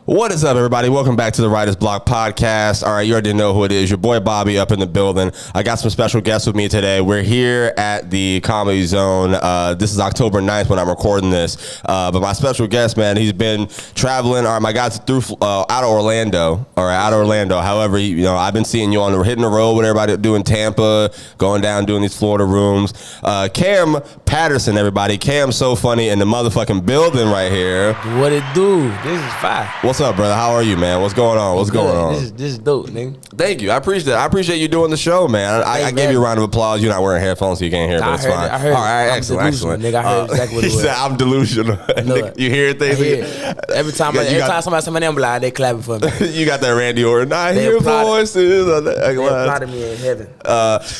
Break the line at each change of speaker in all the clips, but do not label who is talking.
What is up, everybody? Welcome back to the Writer's Block Podcast. All right, you already know who it is. Your boy Bobby up in the building. I got some special guests with me today. We're here at the Comedy Zone. This is October 9th when I'm recording this. But my special guest, man, he's been traveling. All right, my guy's through out of Orlando. All right, out of Orlando. However, I've been seeing you on hitting the road with everybody doing Tampa, going down doing these Florida rooms. Cam Patterson, everybody. Cam's so funny in the motherfucking building right here.
What it do? This is fire.
What's up, brother? How are you, man? What's going on? What's going on?
This is dope, nigga.
Thank you. I appreciate that. I appreciate you doing the show, man. I gave you a round of applause. You're not wearing headphones, so you can't hear, but it's fine.
I heard.
All right,
I'm
excellent.
Nigga, I heard exactly what it was.
He said, I'm delusional. You hear things?
Every time somebody say my name, I'm like, they clapping for me.
You got that Randy Orton. I hear voices.
They applauded me in heaven.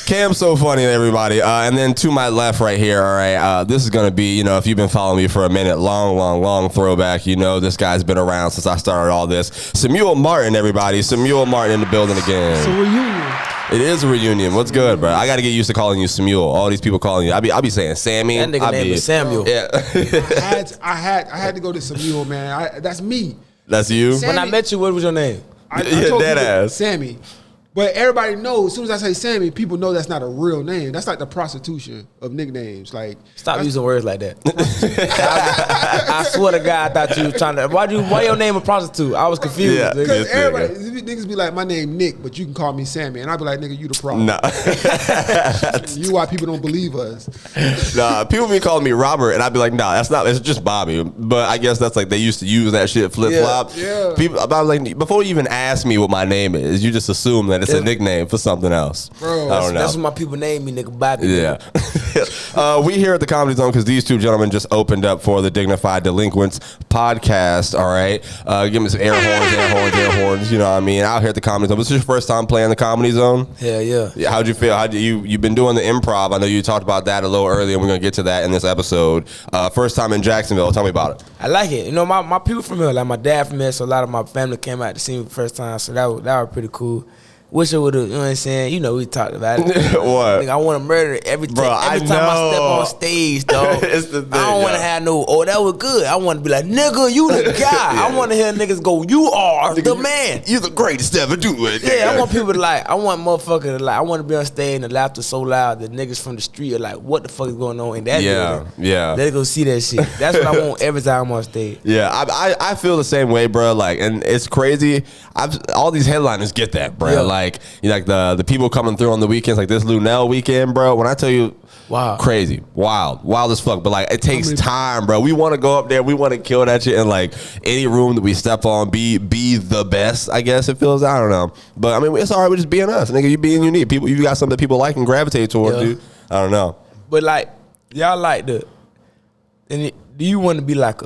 Cam's so funny, everybody. And then to my left right here, all right, this is going to be, if you've been following me for a minute, long throwback. This guy's been around since I started all this. Simul Martin, everybody. Simul Martin in the building again.
It's a reunion.
It is a reunion. What's good, bro? I got to get used to calling you Simul. All these people calling you. I be saying Sammy.
That nigga name is Samuel.
Yeah.
I had to go to Simul, man. That's me.
That's you?
Sammy,
when I met you, what was your name?
I told
dead
people,
ass.
Sammy. But everybody knows, as soon as I say Sammy, people know that's not a real name. That's like the prostitution of nicknames. Like,
stop using words like that. I swear to God, I thought you were trying to. Why your name a prostitute? I was confused.
Yeah.
Because everybody, niggas be like, my name Nick, but you can call me Sammy. And I be like, nigga, you the problem.
Nah.
You why people don't believe us.
Nah, people be calling me Robert, and I'd be like, nah, that's not. It's just Bobby. But I guess that's like they used to use that shit flip flop.
Yeah.
People, I was like, before you even ask me what my name is, you just assume that it's a nickname for something else.
Bro,
I don't know.
That's what my people name me, nigga, Bobby.
Yeah. We here at the Comedy Zone because these two gentlemen just opened up for the Dignified Delinquents podcast. All right. Give me some air horns. You know what I mean? Out here at the Comedy Zone. This is your first time playing the Comedy Zone?
Hell yeah.
How'd you feel? You've been doing the improv. I know you talked about that a little earlier, and we're going to get to that in this episode. First time in Jacksonville. Tell me about it.
I like it. My people from here, like my dad from here, so a lot of my family came out to see me the first time, so that was pretty cool. Wish I would have, you know what I'm saying? We talked about it.
What?
Like, I want to murder every time I step on stage, dog.
It's the thing,
I don't want to have that was good. I want to be like, nigga, you the guy. I want to hear niggas go, you are the man.
You the greatest ever do it.
Yeah, I want people to I want motherfuckers to I want to be on stage and the laughter so loud that niggas from the street are like, what the fuck is going on in that building?
Yeah.
They go see that shit. That's what I want every time I'm on stage.
Yeah, I feel the same way, bro. Like, and it's crazy. All these headliners get that, bro.
Yeah.
Like the people coming through on the weekends, like this Lunel weekend, bro. When I tell you,
wow,
crazy, wild as fuck. But like, it takes time, bro. We want to go up there, we want to kill that shit, and like any room that we step on, be the best. I guess it feels. I don't know, but I mean, it's alright with just being us, nigga. You being unique. People, you got something that people like and gravitate towards, dude. I don't know,
but like y'all like do you want to be like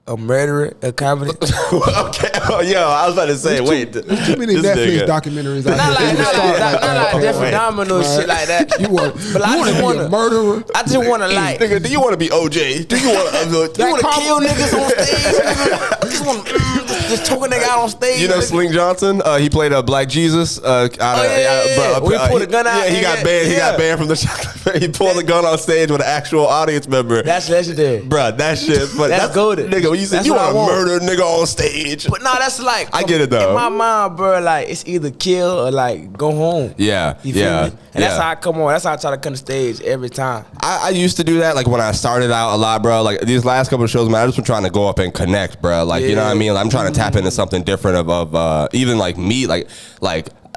a murderer, a comedy?
Okay, yo, I was about to say,
There's too many Netflix documentaries out there.
Not like phenomenal shit like that.
You want to be a murderer?
I just want to like.
Nigga, do you want to be OJ? Do you want
to kill niggas on stage? Just want just choke a nigga out on stage.
You know Sling Johnson? He played a Black Jesus.
We pulled a gun out.
Yeah, he got banned. He got banned from the shot. He pulled a gun on stage with an actual audience member.
That's legendary,
bro. That shit. That's golden, nigga. You said you want to murder a nigga on stage,
but no, that's like
I get it though.
In my mind, bro, like it's either kill or like go home.
Yeah,
you feel me? And that's how I come on. That's how I try to come to stage every time.
I used to do that, like when I started out a lot, bro. Like these last couple of shows, man, I just been trying to go up and connect, bro. Like you know what I mean? Like, I'm trying to tap into something different of even like me, like.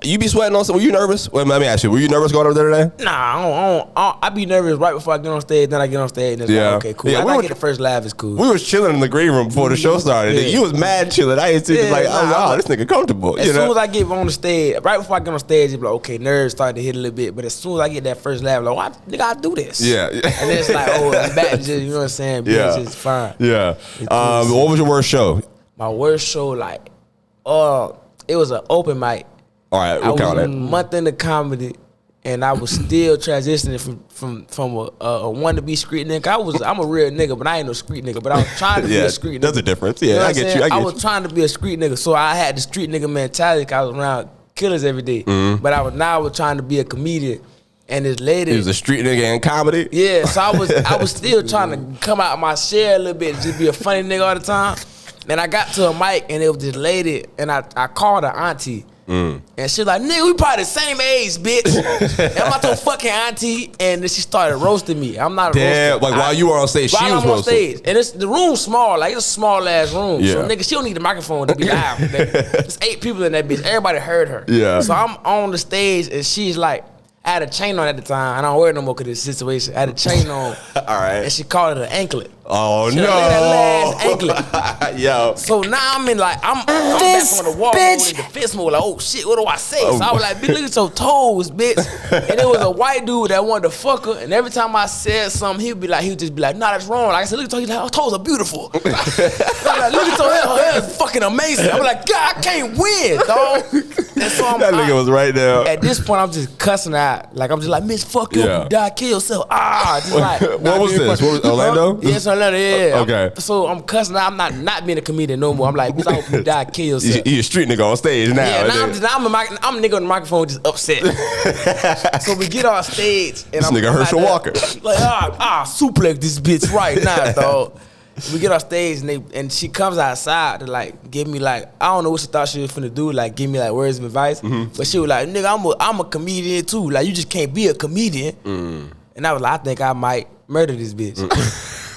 You be sweating on. Were you nervous? Wait, let me ask you. Were you nervous going over there today?
Nah, I be nervous right before I get on stage. Then I get on stage and it's like, okay, cool. I get the first laugh is cool.
We was chilling in the green room before the show started. You was mad chilling. I ain't see like, oh, this nigga comfortable.
As soon as I get on the stage, right before I get on stage, it's like, okay, nerves start to hit a little bit. But as soon as I get that first laugh, like, nigga, I do this.
Yeah.
And then it's like, oh, the back just, you know what I'm saying?
Yeah.
It's fine.
Yeah. What was your worst show?
My worst show, like, it was an open mic.
All right, we'll count it.
I was a month into comedy, and I was still transitioning from a wannabe street nigga. I'm a real nigga, but I ain't no street nigga. But I was trying to be a street nigga.
That's a difference. Yeah,
you know
I get you.
I was trying to be a street nigga, so I had the street nigga mentality. I was around killers every day, but I was trying to be a comedian. And this lady,
he was a street nigga in comedy.
Yeah, so I was still trying to come out of my shell a little bit, just be a funny nigga all the time. And I got to a mic, and it was this lady, and I called her auntie. And she like, nigga, we probably the same age, bitch. And I'm not your fucking auntie. And then she started roasting me. I'm not a roaster.
Like while you were on stage, she was roasting.
And the room's small. Like, it's a small ass room.
Yeah.
So, nigga, she don't need the microphone to be loud. There's 8 people in that bitch. Everybody heard her.
Yeah.
So I'm on the stage, and she's like, I had a chain on at the time. I don't wear it no more because of this situation. I had a chain on.
All right.
And she called it an anklet.
Oh,
She
no.
that last anklet.
Yo.
So now I'm in like, I'm back on the wall in defense mode. Like, oh shit, what do I say? So I was like, bitch, look at your toes, bitch. And it was a white dude that wanted to fuck her. And every time I said something, he would just be like, nah, that's wrong. Like I said, look at your toes are beautiful. I'm like, look at your hair. Her hair is fucking amazing. I'm like, God, I can't win, dog. And so
That nigga was right there.
At this point, I'm just cussing out. Like, I'm just like, bitch, fuck you.
Yeah.
You die, kill yourself. Just like.
What was this? What was Orlando?
Yes, Orlando, yeah.
Okay.
So I'm cussing out. I'm not being a comedian no more. I'm like, bitch, I hope you die, kill yourself.
You a street nigga on stage now.
Yeah, I'm a nigga on the microphone just upset. So we get on stage. And
This nigga Herschel Walker.
Like, suplex this bitch right now, dog. We get on stage and she comes outside to like give me like, I don't know what she thought she was finna do, like give me like words of advice. But she was like, nigga, I'm a comedian too. Like, you just can't be a comedian. And I was like, I think I might murder this bitch.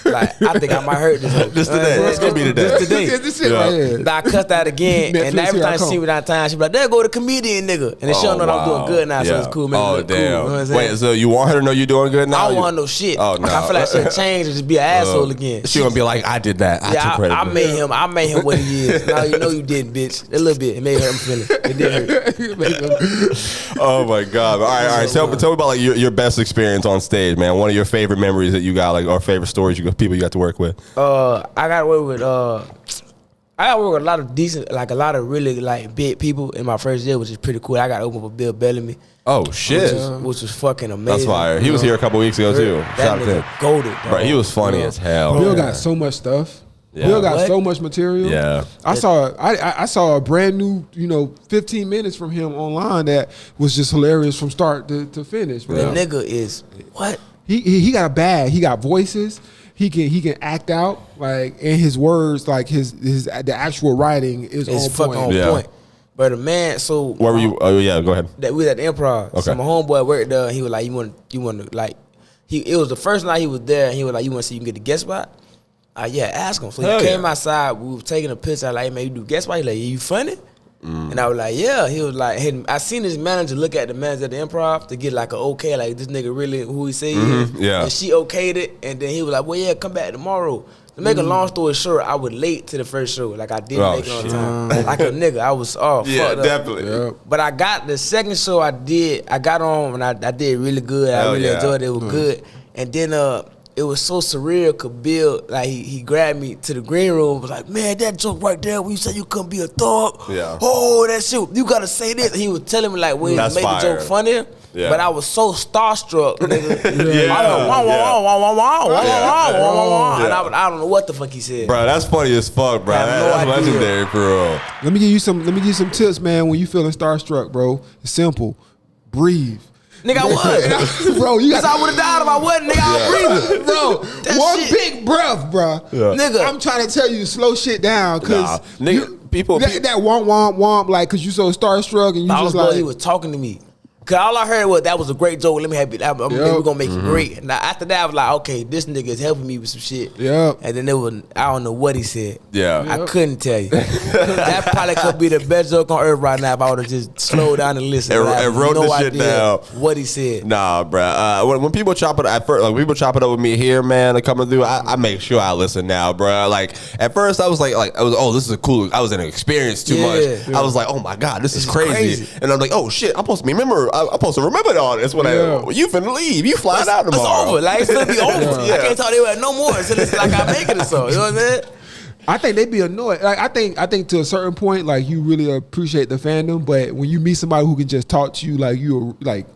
Like, I think I might hurt this hoe.
Just today. It's gonna be today.
Just today.
This shit right here.
Then I cussed out again, and every time she see me downtown, she be like, there go the comedian nigga. And then she don't know that I'm doing good now, so it's cool.
Oh, damn.
Cool, you know what I'm saying?
Wait, so you want her to know you're doing good now?
I don't want no shit.
Oh, no.
I feel like she'll change and just be an asshole again.
She gonna be like, I did that. I took credit.
I made him what he is. Now you know you didn't, bitch. A little bit. It made hurt him feeling. It did hurt.
Oh my God. All right. Tell me about like your best experience on stage, man. One of your favorite memories that you got, like, or favorite stories people you got to work with.
I got to work with a lot of decent, like a lot of really like big people in my first year, which is pretty cool. I got to open for Bill Bellamy.
Oh shit,
which was fucking amazing.
That's fire. He was here a couple weeks ago too. Shout out to him.
Goated,
bro. He was funny as hell.
Bill got so much stuff.
Yeah.
Bill got so much material.
Yeah,
I saw a brand new 15 minutes from him online that was just hilarious from start to finish.
The
Bro.
nigga is what?
He got a bag. He got voices. He can act out, like, and his words, like the actual writing is on
fucking
point.
on point. But the man, so
where were you? Oh yeah, go ahead.
That we was at the Improv.
Okay.
So my homeboy worked there. He was like, you want to like, it was the first night he was there. And he was like, you want to see you can get the guest spot? Yeah, ask him. So he came outside. We were taking a picture. I like, hey, man, you do guest spot? He like, yeah, you funny? And I was like, yeah. He was like, hey, I seen his manager look at the manager at the Improv to get like an okay, like this nigga really who he say he is.
Yeah.
And she okayed it. And then he was like, well, yeah, come back tomorrow. To make a long story short, I was late to the first show. Like, I didn't make it on time. Like a nigga, I was fucked up.
Definitely.
Yeah.
But I got the second show I got on and I did really good. I really enjoyed it. It was good. And then it was so surreal because Bill, like, he grabbed me to the green room, was like, man, that joke right there when you said you couldn't be a thug.
Yeah.
Oh, that shit, you gotta say this. And he was telling me like, well, he made the joke funnier. Yeah. But I was so starstruck, nigga. And I don't know what the fuck he said.
Bro, that's funny as fuck, bro. That's legendary, for real.
Let me give you some tips, man. When you feeling starstruck, bro, it's simple. Breathe.
Nigga, I was.
Bro, you got.
I would have died if I wasn't, nigga. I was breathing.
Bro, one big breath, bro.
Yeah.
Nigga.
I'm trying to tell you to slow shit down, cause
people
that womp womp womp, like, cause you so starstruck and you just like.
He was talking to me. Cause all I heard was that was a great joke. Let me have it. We're gonna make it great. And after that, I was like, okay, this nigga is helping me with some shit.
Yeah.
And then I don't know what he said.
Yeah.
I couldn't tell you. That probably could be the best joke on earth right now if I would have just slowed down and listened.
And wrote the shit down.
What he said.
Nah, bro. When people chop it at first, like people chop it up with me here, man, like coming through, I make sure I listen now, bro. Like at first, I was like, this is a cool. I was in an experience too much. Yeah. I was like, oh my god, this is crazy. And I'm like, oh shit, I'm supposed to remember all this when you finna leave. You flying out tomorrow.
It's over. Like, it's gonna be over. I can't talk to you no more until it's like I make it or so. You know what I'm saying?
I think they be annoyed. Like I think to a certain point, like you really appreciate the fandom, but when you meet somebody who can just talk to you, like you like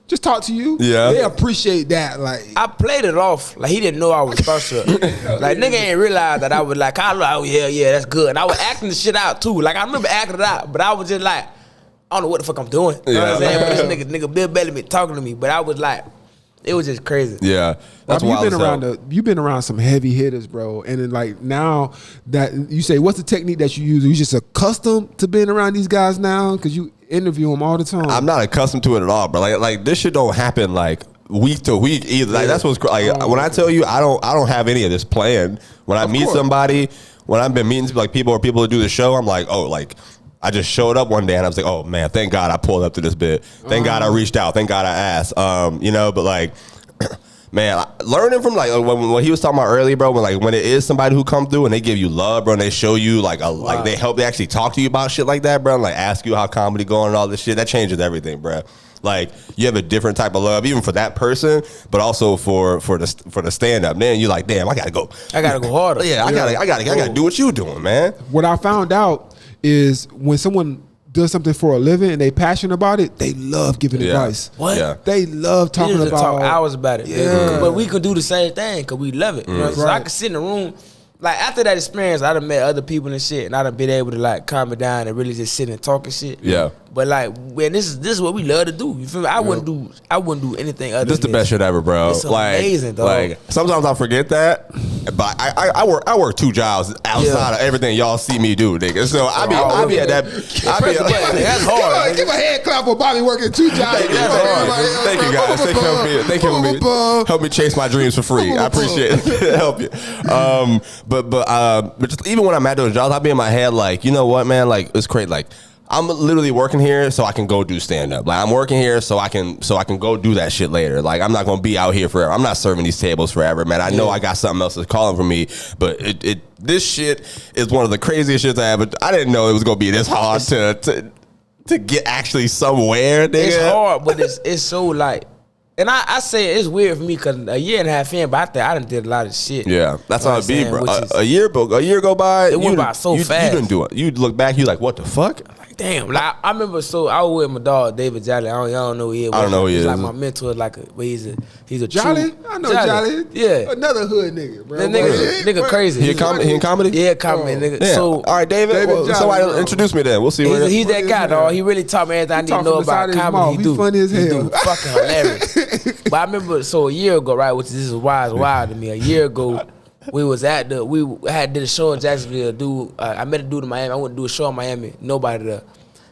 just talk to you, they appreciate that. Like
I played it off. Like he didn't know I was starstruck. Like nigga ain't realize that I was like, oh yeah, that's good. And I was acting the shit out too. Like I remember acting it out, but I was just like, I don't know what the fuck I'm doing. You know what I'm saying? But this nigga Bill Bellamy talking to me, but I was like, It was just crazy.
Yeah, that's
Bobby,
why
you've been around some heavy hitters, bro. And then like now that you say, what's the technique that you use? Are you just accustomed to being around these guys now because you interview them all the time?
I'm not accustomed to it at all, bro. Like this shit don't happen like week to week either. Like that's what's like when I tell you I don't have any of this planned. When I meet somebody, when I've been meeting like people that do the show, I'm like, oh, like I just showed up one day and I was like, oh man, thank God I pulled up to this bit. Thank God I reached out. Thank God I asked. You know, but like, man, learning from like when he was talking about earlier, bro, when it is somebody who come through and they give you love, bro, and they show you like like they actually talk to you about shit like that, bro, and like ask you how comedy going and all this shit, that changes everything, bro. Like you have a different type of love, even for that person, but also for the stand up. Then you're like, damn, I gotta go harder. Yeah, I gotta do what you doing, man.
What I found out is when someone does something for a living and they passionate about it, they love giving advice.
What?
Yeah.
They love talking about.
Talk hours about it.
Yeah.
But we could do the same thing because we love it. You know? So I could sit in a room. Like after that experience, I'd have met other people and shit, and I'd have been able to like calm it down and really just sit and talk and shit.
Yeah.
But like, when this is what we love to do. You feel me? I wouldn't do anything other.
This
than
the best shit ever, bro.
It's
like,
amazing, dog.
Like sometimes I forget that, but I work 2 jobs outside of everything y'all see me do, nigga. So I be at that.
That's hard.
Give a hand clap for Bobby working 2 jobs.
Thank you guys. Thank you for help me chase my dreams for free. I appreciate it. Help you. But just even when I'm at those jobs, I be in my head like, you know what, man? Like it's crazy. Like I'm literally working here so I can go do stand up. Like I'm working here so I can go do that shit later. Like I'm not gonna be out here forever. I'm not serving these tables forever, man. I know I got something else that's calling for me, but this shit is one of the craziest shits I ever. I didn't know it was gonna be this hard to get actually somewhere. Nigga.
It's hard, but it's so like. And I say it's weird for me because a year and a half in, but I done did a lot of shit.
Yeah, that's how it be, bro. A year go by.
It went by so fast.
You didn't do it. You look back, you like, what the fuck?
Like, damn. Like I remember, I was with my dog David Jolly. I don't know who he is.
I don't know who he is.
He's like my mentor. But he's a
Jolly.
True,
I know Jolly.
Yeah,
another hood nigga, bro.
That nigga crazy.
He in comedy?
Yeah, comedy nigga.
Yeah.
So
all right, David somebody introduce me then. We'll see.
He's that guy, dog. He really taught me everything I need to know about comedy.
He's funny as hell.
Fucking hilarious. But I remember, a year ago, right, which this is wild to me. A year ago, we did a show in Jacksonville. I met a dude in Miami. I went to do a show in Miami. Nobody there.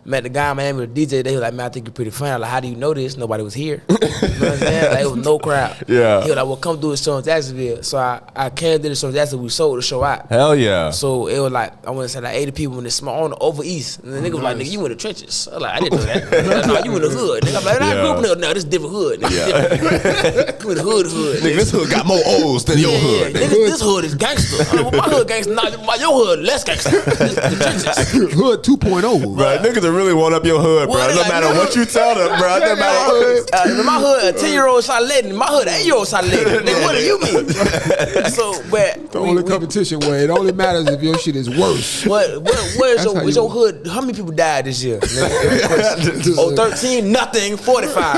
Met the guy in Miami, the DJ. They was like, man, I think you're pretty funny. I'm like, how do you know this? Nobody was here. You know what I'm saying? Like, it was no crowd.
Yeah.
He was like, well, come do a show in Jacksonville. So I came to the show in Jacksonville. We sold the show out.
Hell yeah.
So it was like, I want to say like 80 people in this small, on the over east. And the nigga was like, nigga, you in the trenches. I was like, I didn't know that. Like, no, you in the hood. Nigga, I'm like, I grew up in the no, this is different hood. Nigga, you in the hood.
Nigga, this hood got more O's than your hood.
Nigga, this hood is gangster. I mean, well, my hood gangster, your hood less gangster. This the trenches.
Hood 2.0.
Bro, niggas that really want up your hood, bro. No matter what you tell them, bro. No matter
in my hood, a 10-year-old shot lady. In my hood, an 8-year-old shot lady. Nigga, what do you mean? So, but
the only competition where it only matters if your shit is worse.
Where's your hood? How many people died this year? 13, nothing. 45.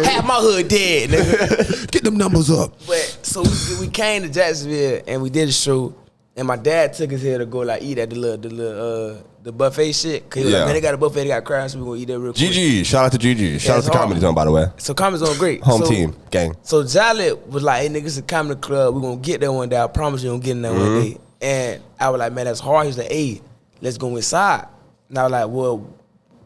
Half my hood dead. Nigga.
Get them numbers up.
But so we came to Jacksonville and we did a show, and my dad took us here to go like eat at the buffet shit. Cause he was like, man, they got a buffet, they got crabs, so we gonna eat that real quick.
GG, shout out to GG. Shout out to Comedy Zone, by the way.
So Comedy Zone great.
Home team, gang.
So Jolly was like, hey nigga, it's a comedy club. We gonna get there one day. I promise you, gonna get in there one day. And I was like, man, that's hard. He was like, hey, let's go inside. And I was like, well,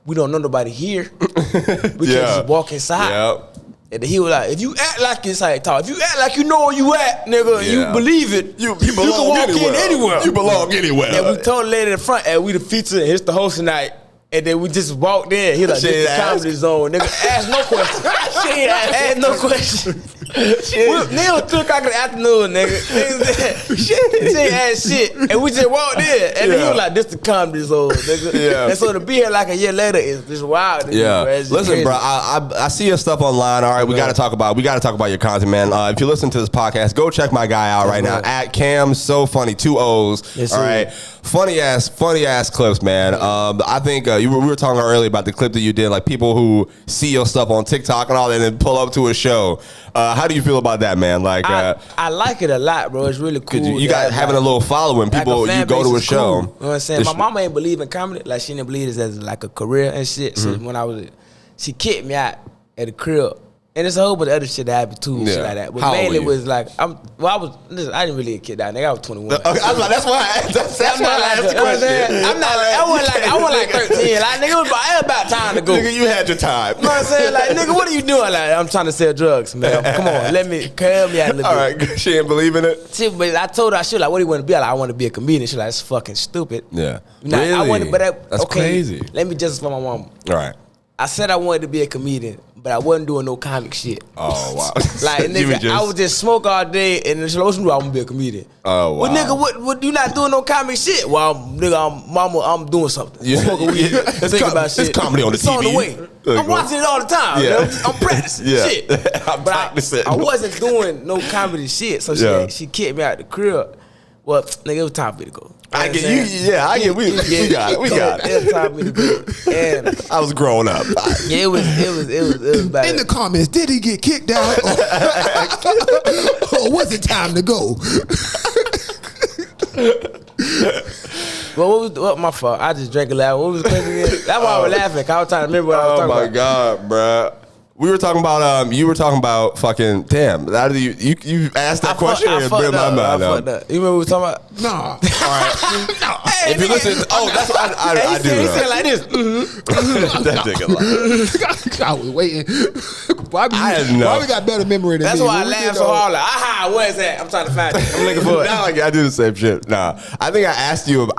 we don't know nobody here. We can just walk inside.
Yep.
And he was like, if you act like it's how you talk, if you act like you know where you at, nigga, you believe it, you can walk in anywhere.
You belong anywhere.
And we told the lady in the front, and we the feature, and it's the host tonight. And then we just walked in. He like, this the Comedy Zone. Nigga, ask no question. She ain't ask no question. Neil 2 o'clock in the afternoon, nigga. She ain't ask shit. And we just walked in. And then he was like, this the Comedy Zone, nigga. Yeah. And so to be here like a year later is just wild. Nigga,
yeah.
Bro.
Listen,
crazy.
bro, I see your stuff online. All right, we gotta talk about your content, man. If you listen to this podcast, go check my guy out right now at Cam So Funny, 2 O's.
Yes,
all right. Funny ass clips, man. I think we were talking earlier about the clip that you did, like people who see your stuff on TikTok and all that, and then pull up to a show. How do you feel about that, man? Like,
I like it a lot, bro. It's really cool.
You got having a little following. People, you go to a show.
Cool. You know what I'm saying? My mama ain't believe in comedy. Like, she didn't believe this as like a career and shit. So when she kicked me out at the crib And it's a whole bunch of other shit that happened too, shit like that. But
How
mainly
old
it was like, I didn't really get that nigga. I was 21.
Okay, that's why I asked the question.
I wasn't like 13. Like, nigga, it was about time to go.
Nigga, you had your time.
You know what I'm saying? Like, nigga, what are you doing? Like, I'm trying to sell drugs, man. Come on, help me out a little bit.
All right, she didn't believe in it?
See, but I told her, she was like, what do you want to be? I want to be a comedian. She was like, that's fucking stupid.
Yeah.
Really? I wanted, but
that's crazy.
Let me justify my mom.
All right.
I said I wanted to be a comedian, but I wasn't doing no comic shit.
Oh, wow.
Like, nigga, I would just smoke all day, and the lotion I want to be a comedian.
Oh, wow.
Well, nigga, what you not doing no comic shit? Well, nigga, I'm doing something.
Yeah.
Smoking weed, thinking about shit.
It's comedy on the
it's
TV.
On the way. I'm watching it all the time.
Yeah.
I'm practicing shit.
I'm practicing.
I wasn't doing no comedy shit, so she kicked me out the crib. Well, nigga, it was time for me to go.
I get you. Yeah, I get. We got it. We got it.
It was time for me to go. And
I was growing up.
Yeah, it was bad.
In the comments, did he get kicked out, or was it time to go?
Well, what my fault? I just drank a lot. What was the question again? That's why I was laughing. 'Cause I was trying to remember what I was talking about.
Oh my god, bruh. We were talking about you were talking about fucking damn. You asked that question and it blew my mind out.
You remember what we were talking about?
Nah.
All right. Hey, if you listen, that's what I do.
He said like this.
That nigga.
I was waiting. Bobby got better memory than me.
That's why I laughed so hard. Like, aha, where's that? I'm trying to find it. I'm looking for it.
Now I do the same shit. Nah, I think I asked you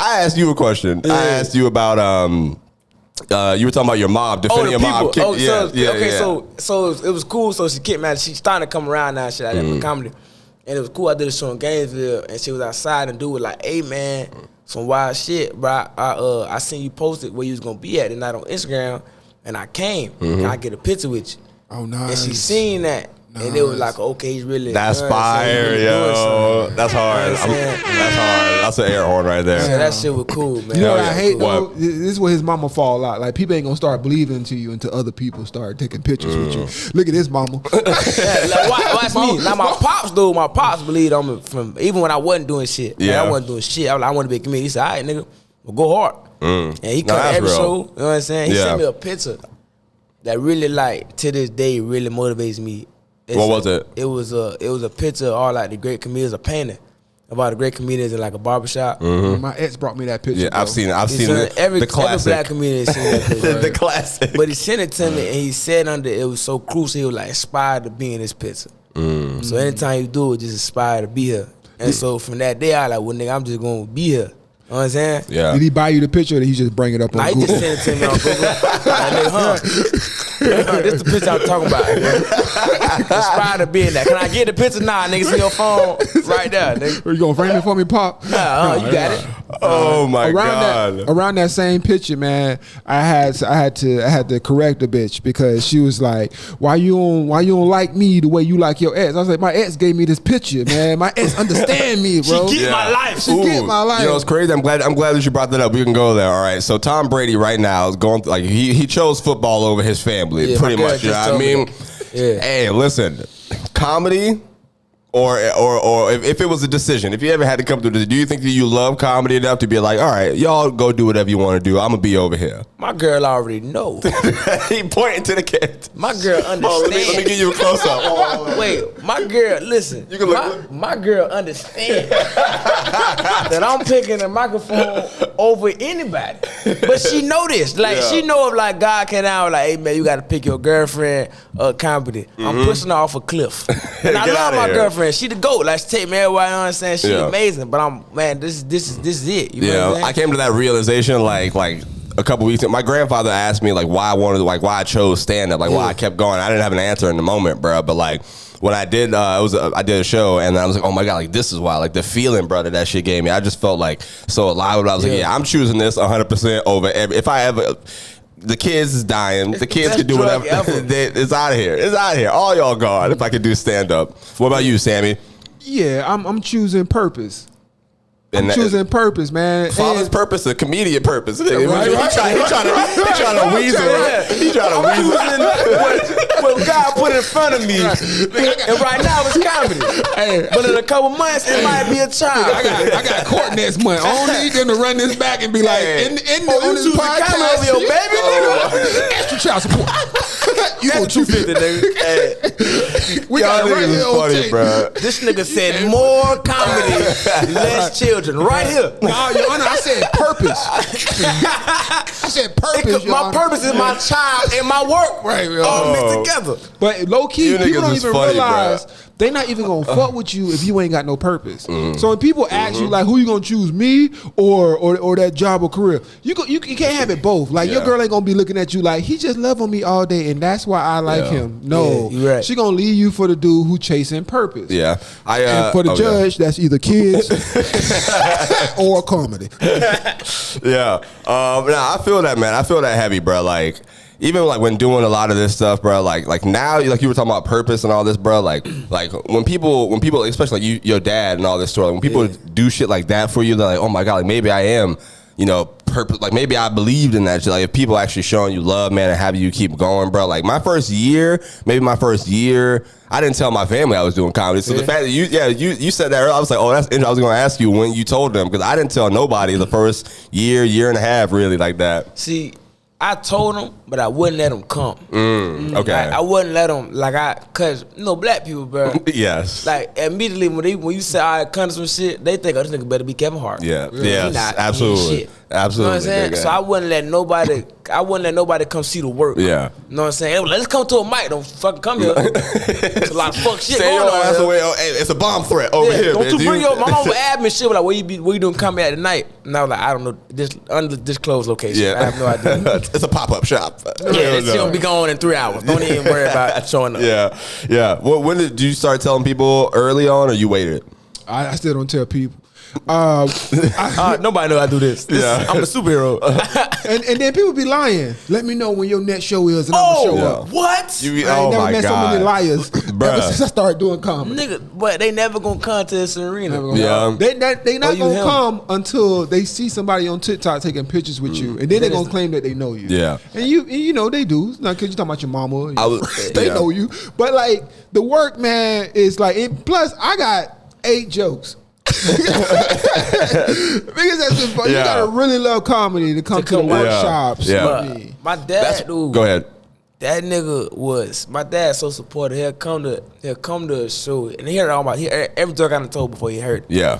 a question. Yeah. I asked you about you were talking about your mom defending your mom.
So it was cool. So she kicked me out. She starting to come around now. Shit, I did comedy, and it was cool. I did a show in Gainesville, and she was outside, and dude was like, "Hey man, some wild shit, bro. I seen you posted where you was gonna be at tonight on Instagram, and I came. Can I get a picture with you?"
Oh, nice.
And she seen that. Nice. And it was like, okay, he's really.
That's fire, really yo. That's hard. That's hard. That's an air horn right there.
Yeah, that shit was cool, man.
You know what I hate though? This is where his mama fall out. Like, people ain't gonna start believing into you until other people start taking pictures with you. Look at this mama.
Watch me. Now my pops though. My pops believed on me from even when I wasn't doing shit. Yeah, I wasn't doing shit. I want to be a comedian. He said, "All right, nigga, well, go hard." And he come to every show. You know what I'm saying? He sent me a picture that really, like, to this day, really motivates me.
What was it?
It was a picture of all like the great comedians, a painting about the great comedians in like a barbershop.
My ex brought me that picture.
Yeah, I've seen it.
Every
classic.
Black comedian seen that picture.
The classic.
But he sent it to me, and he said under it was so crucial. He was like inspired to be in this picture. So anytime you do it, just inspired to be here. And so from that day, I like, well, nigga, I'm just gonna be here. You know what I'm saying?
Yeah.
Did he buy you the picture, or did he just bring it up on Google?
He just sent it to me on Google. Like, this the picture I'm talking about. Inspired to be in that. Can I get the picture? Nah, nigga, see your phone right there, nigga.
Are you gonna frame it for me, Pop?
Nah, you got it.
Oh my god!
Around that same picture, man, I had to correct a bitch because she was like, "Why you don't like me the way you like your ex?" I was like, "My ex gave me this picture, man. My ex understand me, bro.
She get my life.
She get my life."
You know, it's crazy. I'm glad that you brought that up. We can go there. All right. So Tom Brady right now is going like he chose football over his family, pretty much. You know what I mean?
Yeah.
Hey, listen, comedy. Or if it was a decision, if you ever had to come through this, do you think that you love comedy enough to be like, all right, y'all go do whatever you want to do. I'm going to be over here.
My girl already know.
He pointing to the kid.
My girl understand.
Let me give you a close-up.
Wait, my girl, listen.
You can look.
My girl understand that I'm picking the microphone over anybody. But she know this. Like, she know if, like, God came out, like, hey, man, you got to pick your girlfriend comedy. I'm pushing her off a cliff. And I love my girlfriend. She the GOAT. Like, she take me everywhere, you know what I'm saying? She amazing. But this is it. You know what I'm saying?
I came to that realization like a couple weeks ago. My grandfather asked me like why I chose stand up, like why I kept going. I didn't have an answer in the moment, bro. But like when I did, I did a show and I was like, oh my god, like this is why, like the feeling, brother, that shit gave me. I just felt like so alive. I was like, yeah, I'm choosing this 100% over if I ever. The kids is dying. The kids can do whatever. It's out of here. It's out of here. All y'all gone. If I could do stand up. What about you, Sammy?
Yeah, I'm choosing purpose. I'm choosing purpose, man.
Father's purpose, a comedian purpose. Nigga.
Right.
He trying to weasel it. He trying to weasel
what God put in front of me. And right now it's comedy.
Hey,
But in a couple months, it might be a child.
I got court next month. I don't need them to run this back and be like, on this podcast,
over your baby, nigga.
extra child support. You
That's
go
250, nigga. Hey,
We got it right here on
funny,
tape.
bro.
this nigga said more comedy, less children. Right here.
No, Your Honor, I said purpose. I said purpose. Your
My
Honor.
purpose is my child and my work.
Right,
all
yo.
mixed together.
But low key,
You
people
niggas
don't
is
even
funny,
realize
bruh.
they not even gonna fuck with you if you ain't got no purpose. So when people ask you like, who you gonna choose, me or that job or career? You can't have it both. Like your
Yeah.
girl ain't gonna be looking at you like he just love on me all day and that's why I like him. No,
Yeah, you right.
she gonna leave you for the dude who chasing purpose.
Yeah.
And for the judge, that's either kids or comedy.
Yeah. Nah, I feel that, man. I feel that heavy, bro. Like, even like when doing a lot of this stuff, bro. Like now, like you were talking about purpose and all this, bro. Like when people, especially like your dad and all this story, like when people do shit like that for you, they're like, oh my god, like maybe I am, purpose. Like maybe I believed in that shit. Like if people actually showing you love, man, and having you keep going, bro. Like my first year, I didn't tell my family I was doing comedy. So the fact that you said that earlier, I was like, oh, that's interesting. I was going to ask you when you told them because I didn't tell nobody the first year and a half, really like that.
See, I told them, but I wouldn't let them come.
Okay.
Like, I wouldn't let them, cause black people, bro.
Yes.
Like immediately when you say I come to some shit, they think, oh, this nigga better be Kevin Hart.
Yeah.
He
Yes.
not,
Absolutely.
he ain't shit.
Absolutely.
You know what I'm saying?
nigga.
So I wouldn't let nobody come see the work.
Yeah.
You know what I'm saying? Hey, well, let's come to a mic. Don't fucking come here. There's a lot of fuck shit
Stay
going
your
on.
ass
here.
away. Oh, hey, it's a bomb threat over here.
Don't
man.
you bring your my mama admin shit like where you doing comedy at tonight? And I was like, I don't know, this undisclosed location.
Yeah.
I have no idea.
It's a pop-up shop.
Yeah, this shit gonna be going in 3 hours. Don't even worry about showing up.
Yeah. Well, when did you start telling people early on, or you waited?
I still don't tell people.
Nobody know I do this.
Yeah.
I'm a superhero.
And then people be lying. Let me know when your next show is and I'm gonna show up.
What?
I ain't never met so many liars
Bruh.
ever since I started doing comedy.
Nigga, but they never gonna come to this arena.
Never gonna
Yeah.
come. They not
you
gonna
him.
come until they see somebody on TikTok taking pictures with you, and then they're gonna claim that they know you.
Yeah.
and you know they do. Not because you talking about your mama.
I was-
they
yeah.
know you, but like the work, man, is like. Plus, I got 8 jokes. Because that's just fun.
Yeah.
You gotta really love comedy to come to the
come watch.
workshops.
Yeah.
with
But
me.
my dad, dude.
Go ahead.
That nigga was my dad's so supportive. He'll come to a show and hear all my every joke I done told before he heard.
Yeah.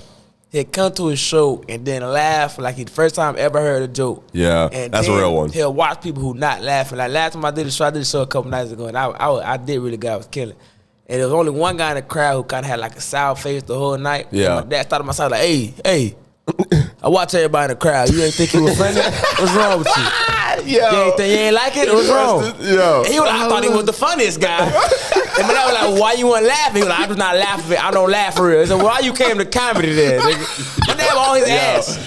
He'll come to a show and then laugh like he the first time ever heard a joke.
Yeah.
And
That's a
then
real one.
He'll watch people who not laughing. Like last time I did a show a couple nights ago, and I did really good. I was killing. And there was only one guy in the crowd who kind of had like a sour face the whole night.
Yeah.
And my dad started my side like, hey. I watch everybody in the crowd. You ain't think you was funny? What's wrong with you?
Yo.
You ain't like it? What's wrong?
Yo.
He was like, I thought he was the funniest guy. And my dad was like, why you wasn't laughing? He was like, I do not laugh. I don't laugh for real. He said, well, why you came to comedy then? Nigga? My dad always asked.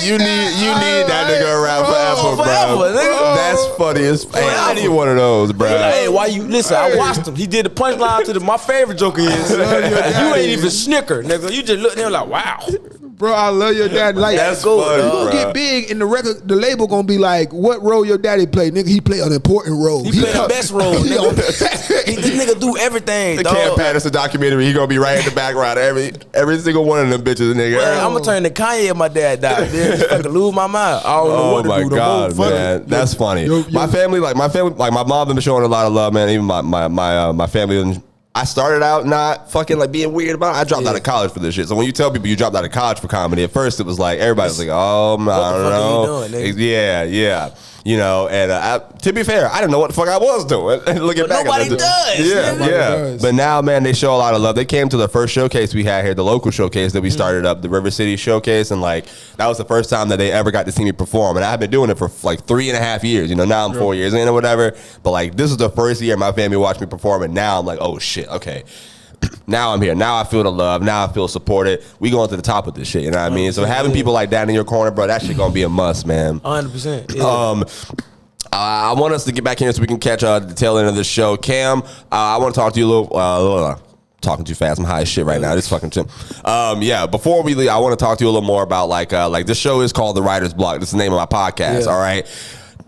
You need that nigga around forever,
forever,
bro.
nigga.
That's funny as fuck. Hey, I need one of those, bro.
He like, hey, why you listen? I watched him. He did the punchline to my favorite joke is, you ain't even snicker, nigga. You just look at him like, wow.
Bro, I love your dad. Like,
That's
you
funny,
gonna
bro.
get big, and the label gonna be like, "What role your daddy play, nigga? He play an important role.
He play the best role, nigga. This nigga do everything,
The
dog.
Cam Patterson documentary, he gonna be right in the background. Every single one of them bitches, nigga.
Man, I'm gonna turn to Kanye if my dad died. Then fucking lose my mind. I don't know
Oh
what to
my
do. The
god,
more funny.
man, that's funny.
Yo.
My family, like my mom, been showing a lot of love, man. Even my family. And I started out not fucking like being weird about it. I dropped out of college for this shit. So when you tell people you dropped out of college for comedy, at first it was like everybody was like, "Oh, man, I don't
the fuck
know."
are you doing, nigga?
Yeah. You know, and to be fair, I didn't know what the fuck I was doing. Looking
But
back,
nobody
at it,
does,
Yeah,
nigga.
yeah.
does.
But now, man, they show a lot of love. They came to the first showcase we had here, the local showcase that we started up, the River City Showcase, and like that was the first time that they ever got to see me perform. And I've been doing it for like 3.5 years. You know, now I'm 4 years in or whatever. But like this is the first year my family watched me perform, and now I'm like, oh shit, okay. Now I'm here. Now I feel the love. Now I feel supported. We going to the top of this shit. You know what I mean? So having people like that in your corner, bro, that shit gonna be a must, man.
100%. Yeah.
I want us to get back here so we can catch the tail end of the show. Cam, I want to talk to you a little talking too fast. I'm high as shit right now. This fucking shit. Yeah. Before we leave, I want to talk to you a little more about like this show is called The Writer's Block. This is the name of my podcast. All right.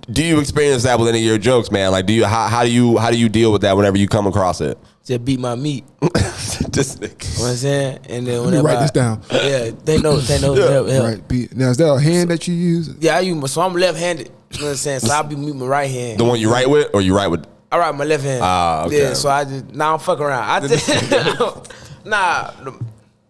Do you experience that with any of your jokes, man? Like, how do you deal with that whenever you come across it?
Just beat my meat.
This nigga.
You know what I'm saying? And then
Let me
whenever
write this down.
Yeah, they know. Help.
Right. Now, is that a hand that you use?
Yeah, so I'm left-handed. You know what I'm saying? So I'll be meeting my right hand.
The one you write with, or you write with?
I write my left hand.
Okay.
Yeah, so I'm fucking around.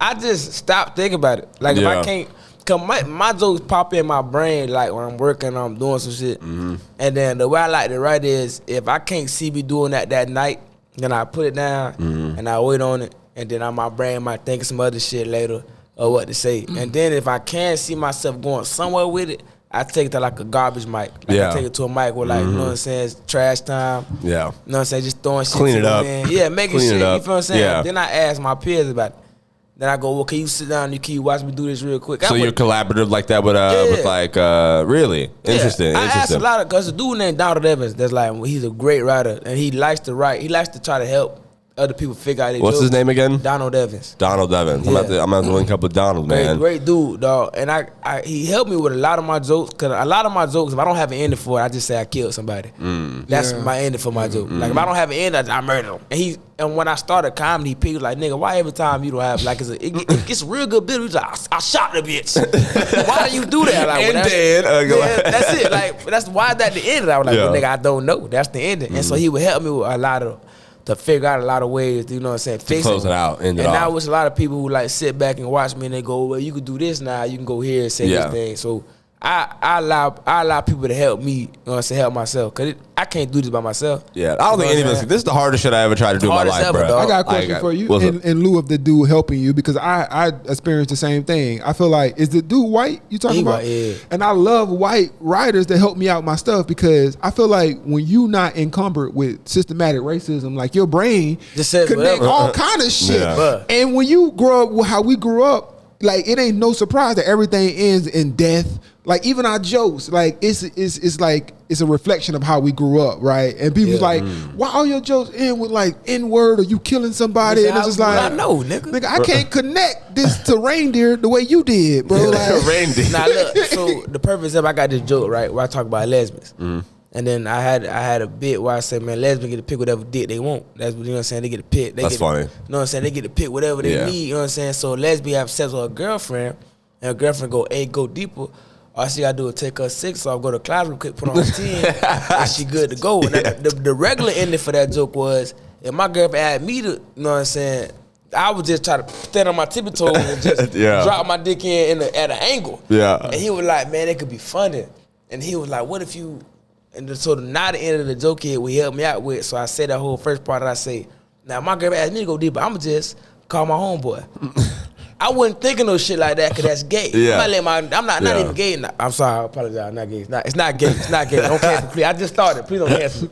I just stop thinking about it. Like, if I can't, cause my jokes pop in my brain, like, when I'm working, I'm doing some shit. And then the way I like to write is, if I can't see me doing that night, then I put it down, and I wait on it, and then my brain might think of some other shit later, or what to say. And then if I can see myself going somewhere with it, I take it to like a garbage mic. Like I take it to a mic where, like, you know what I'm saying, it's trash time. Yeah. You know what I'm saying, just throwing shit.
Clean it up.
Yeah, making shit, you feel what I'm saying?
Yeah.
Then I ask my peers about it. Then I go, well, can you sit down and can you watch me do this real quick?
So you're collaborative like that with like, really? Interesting.
I asked a lot of, because the dude named Donald Evans, that's like, he's a great writer, and he likes to write. He likes to try to help other people figure out their
What's
jokes.
his name again?
Donald Evans.
Donald Evans.
Yeah.
I'm about to link up with Donald, man.
Great dude, dog. And he helped me with a lot of my jokes, because a lot of my jokes, if I don't have an ending for it, I just say I killed somebody. That's my ending for my joke. Like, if I don't have an ending, I murder him. And when I started comedy, people like, nigga, why every time you don't have, like, it gets a real good bit, he's like, I shot the bitch. Why do you do that? Like,
And dead.
that's it. Like, why is that the ending? I was like, well, nigga, I don't know. That's the ending. And so he would help me with to figure out a lot of ways, you know what I'm saying, fix
close it out, end it
and
off.
now it's a lot of people who like sit back and watch me and they go, well, you can do this now, you can go here and say this thing. So I allow people to help me, you know what I'm saying, help myself, because I can't do this by myself.
Yeah, I don't think any of us. This is the hardest shit I ever tried to do in my
Hardest
life,
ever,
bro.
dog.
I got a question for you in lieu of the dude helping you, because I experienced the same thing. I feel like, is the dude white you talking about?
Yeah.
And I love white writers that help me out with my stuff, because I feel like when you not encumbered with systematic racism, like your brain
Just says
connect
whatever.
all kind of shit.
Yeah.
And when you grow up how we grew up, like, it ain't no surprise that everything ends in death. Like, even our jokes, like, it's like it's a reflection of how we grew up, right? And people's like, why all your jokes end with like N-word or you killing somebody?
Listen,
and it's just like,
I know, nigga.
I can't connect this to reindeer the way you did, bro. Like,
Reindeer.
Now look, so the purpose of I got this joke, right, where I talk about lesbians. And then I had a bit where I said, man, lesbians get to pick whatever dick they want. That's what, you know what I'm saying, they get to pick.
That's funny.
You know what I'm saying, they get to pick whatever they need, you know what I'm saying. So a lesbian have sex with her girlfriend, and her girlfriend go, hey, go deeper. All she gotta do is take her 6 off, go to the classroom, quick, put on her 10, and she good to go. And the regular ending for that joke was, if my girlfriend had me to, you know what I'm saying, I would just try to stand on my tippy toes and just drop my dick in at an angle. Yeah. And he was like, man, it could be funny. And he was like, what if you, and so now the end of the joke here, we helped me out with, so I said that whole first part that I say, now my girlfriend asked me to go deeper, I'ma just call my homeboy. I wouldn't think of no shit like that, because that's gay. Yeah. I'm not even gay. I'm sorry, I apologize. I'm not gay. It's not gay. It's not gay. Don't cancel, please. I just started. Please don't cancel.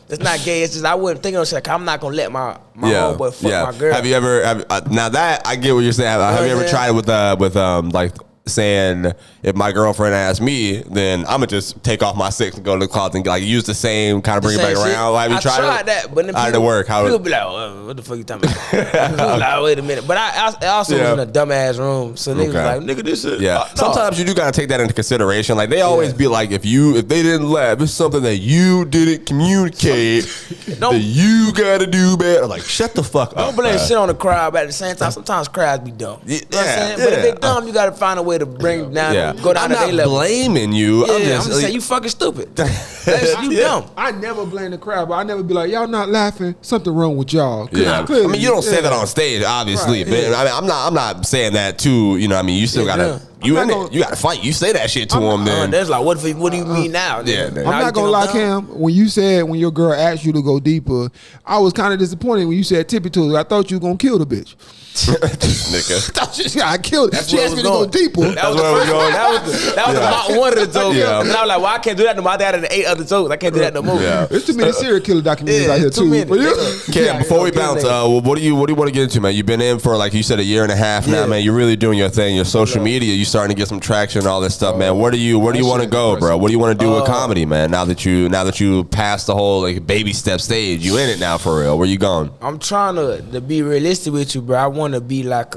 It's not gay. It's just I wouldn't think of no shit like, I'm not gonna let my homeboy fuck my girl.
Have you ever? Now that I get what you're saying. Have you ever tried it with like saying, if my girlfriend asks me, then I'm gonna just take off my 6 and go to the closet and like use the same kind of bring it back around. Have you tried
that, but then
how did it work?
People be like, oh, what the fuck you talking about? Like, wait a minute. But I also was in a dumbass room, so niggas was like, nigga, this shit.
Yeah. No. Sometimes you do gotta take that into consideration. Like, they always be like, if they didn't laugh, it's something that you didn't communicate that you gotta do better. I'm like, shut the fuck up.
Don't blame shit on the crowd, but at the same time, sometimes crowds be dumb. You know what I'm saying? But if they dumb, you gotta find a way to bring down, go down to their level.
I'm not blaming you.
Yeah, I'm just saying you fucking stupid. You dumb.
I never blame the crowd, but I never be like, y'all not laughing, something wrong with y'all.
Yeah.
Clearly,
I mean, you don't say that on stage, obviously, right, but I mean, I'm not saying that too. You know, I mean, you still gotta you gotta fight. You say that shit to him. Then
there's like, what do you mean now?
Yeah,
I'm not gonna lie, Cam. When you said when your girl asked you to go deeper, I was kind of disappointed when you said tippy toes. I thought you were gonna kill the bitch.
Nigga.
I killed it. She asked me to go deeper.
That was one of the jokes.
Yeah.
And I was like, well, I can't do that no more. I had the 8 other jokes. I can't do that no more.
Yeah.
There's too many serial killer documentaries out here too.
Cam, before we bounce, what do you want to get into, man? You've been in for, like you said, a year and a half now, man. You're really doing your thing. Your social media. You starting to get some traction and all this stuff, man. Where do you want to go, bro? What do you want to do with comedy, man? Now that you passed the whole like baby step stage, you in it now for real. Where you going?
I'm trying to be realistic with you, bro. I want to be like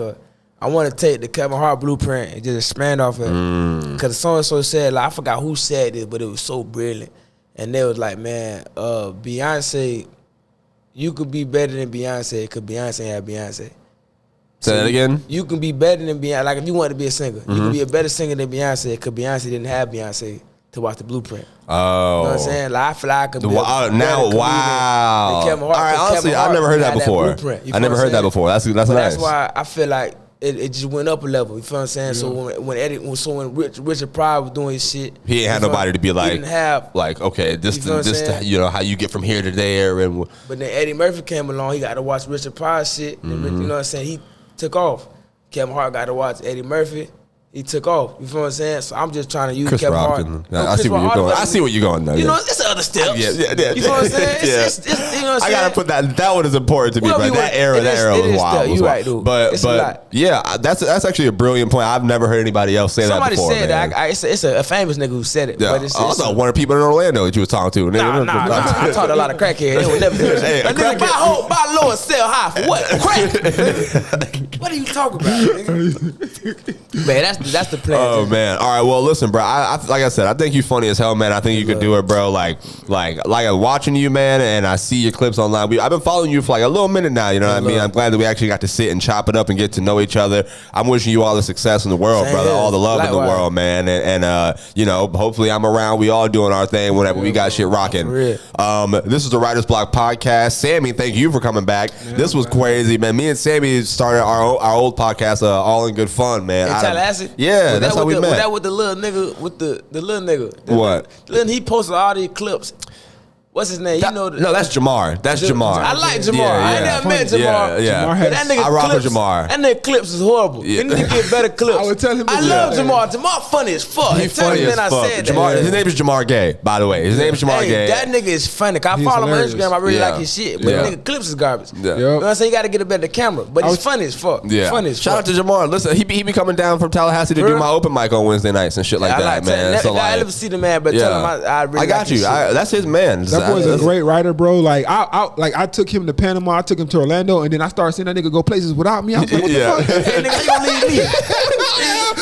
I want to take the Kevin Hart blueprint and just expand off it. Because so-and-so said, like, I forgot who said this, but it was so brilliant. And they was like, man, Beyonce, you could be better than Beyonce because Beyonce had Beyonce.
Say that again?
You can be better than Beyonce. Like, if you want to be a singer, you can be a better singer than Beyonce because Beyonce didn't have Beyonce to watch the blueprint.
Oh.
You know what I'm saying? Like, I feel like I could be
now, wow. All right, honestly, I've never heard that before. I never heard that before. That's nice.
That's why I feel like it just went up a level. You feel what I'm saying? So when Richard Pryor was doing his shit,
he ain't had nobody to be like,
he didn't have,
like, okay, this you know how you get from here to there, and
but then Eddie Murphy came along. He got to watch Richard Pryor's shit. And, you know what I'm saying? He took off. Kevin Hart got to watch Eddie Murphy. He took off. You feel what I'm saying? So I'm just trying to use
Chris
Kevin
Rock.
Hart.
I see where you're going. I see where you're going, though.
You know, it's other steps.
Yeah.
You know what I'm saying? It's, you know what I'm saying?
I gotta put that one is important to me, bro. That era was wild.
You right, dude.
But yeah, that's actually a brilliant point. I've never heard anybody else say that before.
Somebody said that. It's a famous nigga who said it.
Yeah.
But it's
also one of the people in Orlando that you was talking to.
Nah. I taught a lot of crackheads. They would never do this.
Hey,
that nigga buy low and sell high for what? Crack. What are you talking about, nigga? Man, that's the plan.
Oh man! All right, well, listen, bro. I like I said, I think you funny as hell, man. I think you could do it, bro. Like I'm watching you, man, and I see your clips online. I've been following you for like a little minute now. You know what I mean? I'm glad that we actually got to sit and chop it up and get to know each other. I'm wishing you all the success in the world, brother. All the love in the world, man. And you know, hopefully I'm around. We all doing our thing whenever we got shit rocking. This is the Writer's Block podcast. Sammy, thank you for coming back. This was crazy, man. Me and Sammy started our old podcast, All in Good Fun, man.
In Tallahassee?
Yeah, that's how we met.
Was that with the little nigga? With the little nigga?
What?
He posted all these clips. What's his name?
No, that's Jamar. That's Jamar.
I like Jamar. I ain't never met Jamar.
Yeah.
That nigga
I rock with Jamar.
That nigga clips is horrible. He need to get better clips.
I would tell him.
I love Jamar. Jamar funny as fuck.
He funny as fuck. Jamar, his name is Jamar Gay, by the way. His name is Jamar Gay.
That nigga is funny. I follow him on Instagram. I really like his shit. But the nigga clips is garbage. You know what I'm saying? You got to get a better camera. But he's funny as fuck.
Yeah.
Funny as fuck.
Shout out to Jamar. Listen, he be coming down from Tallahassee to do my open mic on Wednesday nights and shit like that, man. So
I never see the man, but tell him I really like
got you. That's his man.
That boy's a great writer, bro. Like I took him to Panama, I took him to Orlando, and then I started seeing that nigga go places without me. I was like, what the fuck?
Hey, nigga, you don't leave me.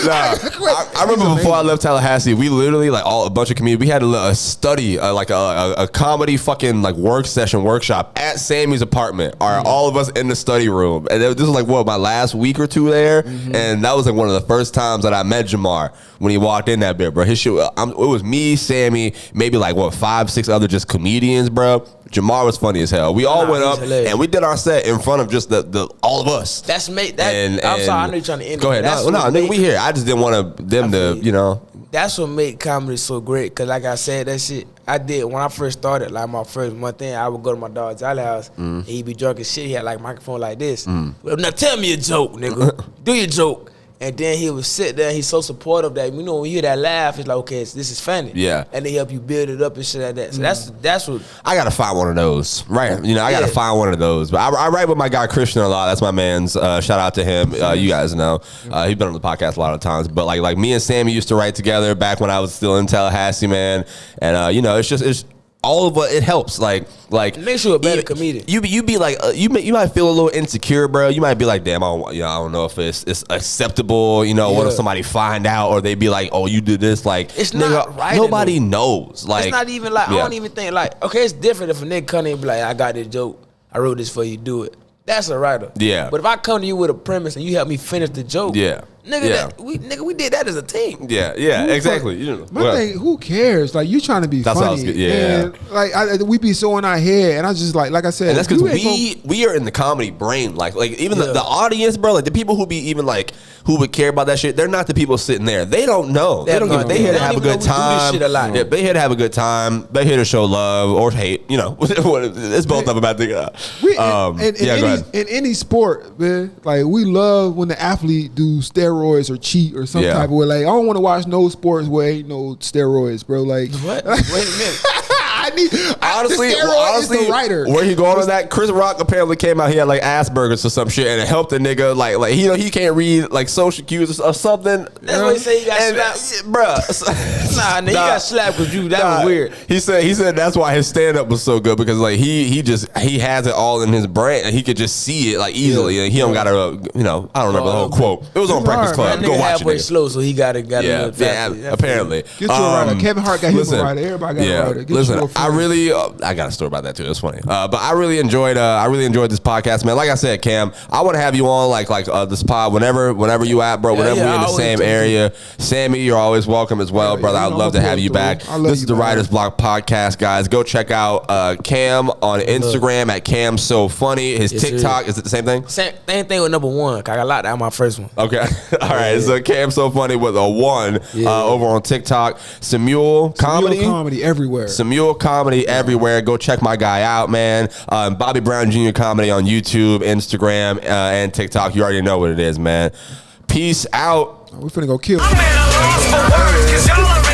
I remember before I left Tallahassee, we literally like a bunch of comedians. We had a study, like a comedy fucking like workshop at Sammy's apartment. All of us in the study room, and this was like my last week or two there, and that was like one of the first times that I met Jamar when he walked in that bit, bro. His shit, it was me, Sammy, maybe like 5, 6 other just comedians, bro. Jamar was funny as hell. We all went up and we did our set in front of just the all of us.
That's made that. I'm sorry, I know you're trying to end.
Go ahead. No, nigga, we here. I just didn't want them to, you know.
That's what made comedy so great. Cause like I said, that shit I did when I first started. Like my first month in, I would go to my dog's house and he'd be drunk as shit. He had like a microphone like this. Well, now tell me a joke, nigga. Do your joke. And then he would sit there. He's so supportive that when you hear that laugh, it's like, okay, this is funny.
Yeah.
And they help you build it up and shit like that. So that's what
I gotta find one of those, right? You know, I gotta find one of those. But I write with my guy Christian a lot. That's my man's. Shout out to him. You guys know he's been on the podcast a lot of times. But like me and Sammy used to write together back when I was still in Tallahassee, man. And you know, it's all of it helps. Like
it makes you a better comedian.
You be like you might feel a little insecure, bro. You might be like, damn, I don't know if it's acceptable. You know, what if somebody find out or they be like, oh, you did this? Like,
it's not right.
Nobody knows. Like,
it's not even like I don't even think like, okay, it's different if a nigga come in and be like, I got this joke, I wrote this for you, do it. That's a writer. Yeah. But if I come to you with a premise and you help me finish the joke, nigga, we did that as a team.
Yeah, exactly.
My thing, who cares? Like, you trying to be funny. And like we be so in our head, and I just like I said,
and that's because we are in the comedy brain. Like even the audience, bro. Like the people who be even like who would care about that shit. They're not the people sitting there. They don't know. They don't give. They here to have a good time. Yeah, they here to have a good time. They here to show love or hate. You know, it's both of them. I think.
In any sport, man, like we love when the athlete do steroids or cheat or some type of way. Like I don't want to watch no sports where ain't no steroids, bro. Like
what? Wait a minute.
I
Honestly,
is the writer.
where he going on that? Chris Rock apparently came out. He had like Asperger's or some shit, and it helped the nigga. Like he can't read like social cues or something.
That's what he said. He got slapped,
bruh.
Nah, nigga, he got slapped because you. That was weird.
He said that's why his stand up was so good because like he has it all in his brain and he could just see it like easily. And he don't gotta I don't remember the whole quote. It was on Breakfast Club.
That
Go
nigga
watch it.
halfway slow, so he got it.
Yeah, apparently.
Get you a writer. Kevin Hart got him a writer. Everybody got a writer. Get
Listen,
you a
I really, I got a story about that too. It's funny, but I really enjoyed this podcast, man. Like I said, Cam, I want to have you on like this pod whenever you at, bro. Whenever we in the same area. Sammy, you're always welcome as well, brother. I'd love to have you back. This is the Writer's Block podcast, guys. Go check out Cam on Instagram at Cam So Funny. His TikTok, is it the same thing?
Same thing with number 1. I got locked out my first one.
Okay, all right. So Cam So Funny with a 1 over on TikTok. Simul Comedy
everywhere.
Simul Comedy everywhere. Go check my guy out, man. Bobby Brown Jr. Comedy on YouTube, Instagram, and TikTok. You already know what it is, man. Peace out.
We finna go kill.
I'm at a loss for words, 'cause y'all